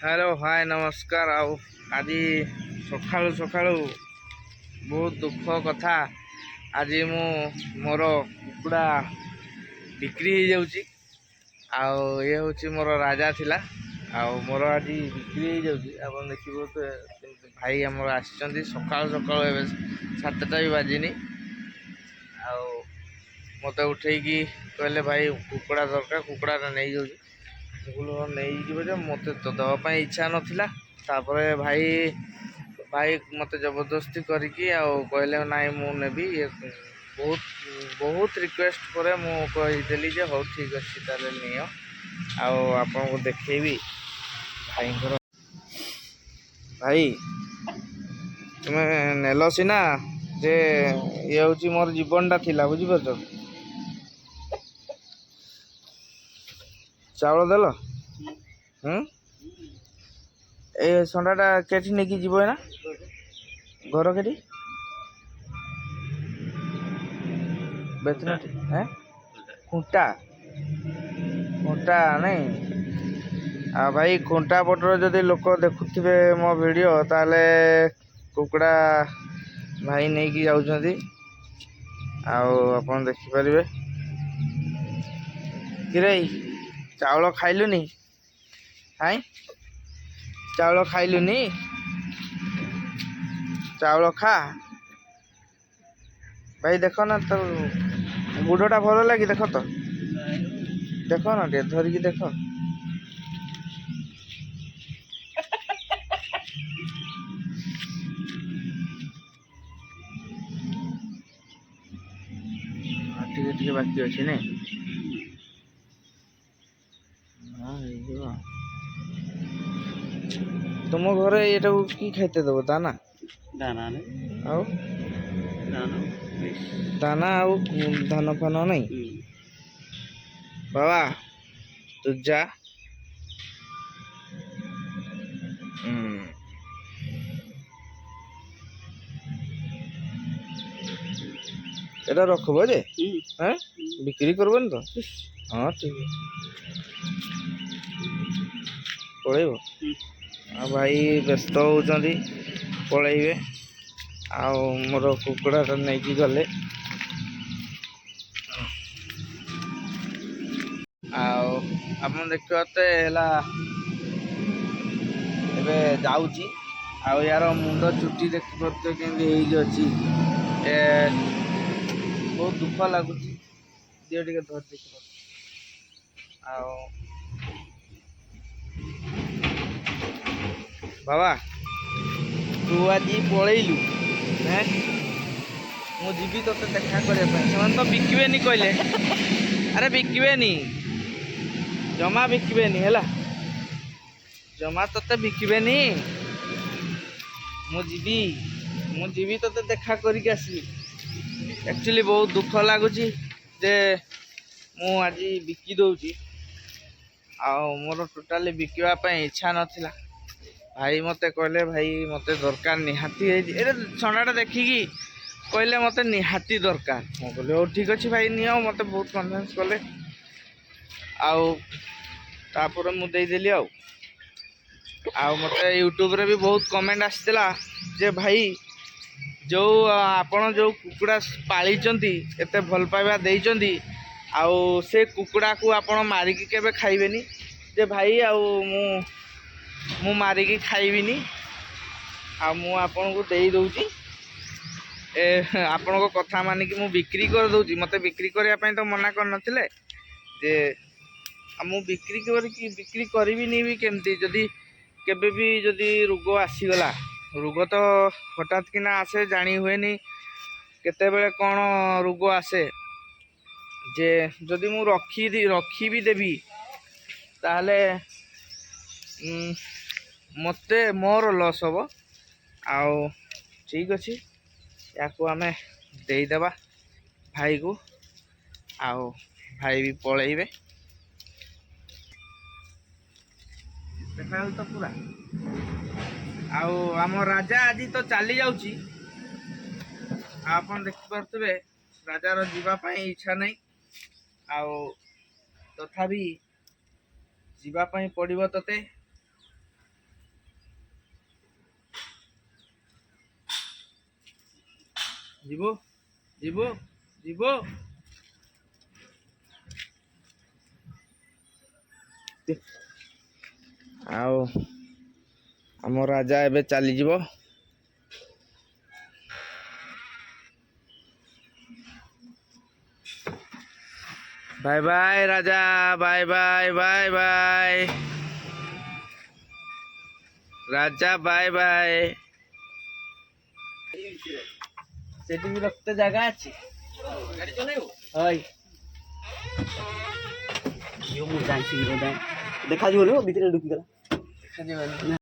Hello hi नमस्कार। आज सकाळु सकाळु बहुत दुख कथा। आज मु मोर कुकुड़ा बिक्री हो जाउची। ये हूँ मोर राजा थिला। मोर आज बिक्री हो जाउची। आपन देखिबो तो भाई हमर आछंती सकाळु सकाळु एबे 7टा भी बाजिनी। मते उठेकी कहले भाई कुकुड़ा दरकार, कुकुड़ा नहीं जाउची। नहीं जे मत तो दवाई इच्छा नाला। भाई भाई मत जबरदस्ती करके कहले नाई मु नेबी। बहुत बहुत रिक्वेस्ट पर मुझे जे हो ठीक अच्छे ताले नियो। आपन को देखेबी भाई भाई तुम्हें नेल सीना जे ये हूँ मोर जीवनटा थिला बुझीपार चावल देल ए संडाटा केठी नेकी जीव ना घर केठी बेतनटी हैं खुंटा खुंटा नहीं भाई खुंटा पटर जदि लोक देखुवे मो वीडियो ताले कुकुड़ा भाई नहीं की जाउछंती। आपन देखिपारे कि चावल खाइलुनी हाई चावल खाइलुनी चावल खा भाई देख ना तो गुड़टा भल लगे देख तो देख ना टे धरिकी देख टे बाकी अच्छे नहीं तुम घर ये कि खाइते दब दाना दाना आउ दाना आउ धान फान नहीं बाबा तू जा এটা রখবো যে হ্যাঁ বিক্রি করবেন তো हाँ ठीक है पलैब भाई व्यस्त होती पलैबे मोर कुकुड़ा नहीं गले आप देखते जाऊँगी यार मुंड चुटी देख पारे के बहुत दुख लगुच दिह टे धर देख बाबा तू आज पलैलु हैं मुझी तो देखा करने से तो बिकबेनी कहले अरे बिकबेनी जमा बिकबेनी है जमा ते बिकबेनी मुझी ते देखा करके आसबी। एक्चुअली बहुत दुख लगुच जे मु आज बिकी दौची मोर टोटाली बिकवाई इच्छा नाला। भाई मते कहले भाई मते दरकार निहाती छंडाटा देखिकी कहले मते निहाती दरकार मो कहले ओ ठीक अच्छे भाई नियो मते बहुत कन्विन्स कले तापर मुदेदेली मते यूट्यूब रे भी बहुत कमेंट आसला जे भाई जो आपण जो कुकुड़ा पालिचंती एते भल पाइबा देइचंती से कुकुड़ा को आपण मारिकी केबे खाइबेनी जे भाई मु मारिकी खाइबिनी आपन को दे दउची आपण को कथा मानिकी मु बिक्री कर दउची। मते बिक्री करिया पई तो मना कर नथिले जे मु बिक्री करबिनी भी केमती जदी केबे भी जदी रोग आसीगला रोग तो हठात किना आसे जानी हुए नहीं केते बेले कौन रोग आसे जे जदि मु रखी भी देवी ताले मते मोर लॉस हम ठीक अच्छे या आम देदेबा भाई को भाई भी पलैबे देखा तो पूरा आम राजा आज तो चली जाऊँगी आपन देखिपे राजार जीवाई इच्छा नहीं तथापि जीवाई पड़ो ते ଯିବ ଯିବ ଯିବ। ଆଉ ଆମ ରାଜା ଏବେ ଚାଲିଯିବ। बाय बाय राजा, बाय बाय बाय बाय राजा, बाय बाय। सेठी भी रखते जगह अच्छी गाड़ी चलाइबो हाय यो मु जाई देखा जीवन भितर ढुकी गला देखा जीवन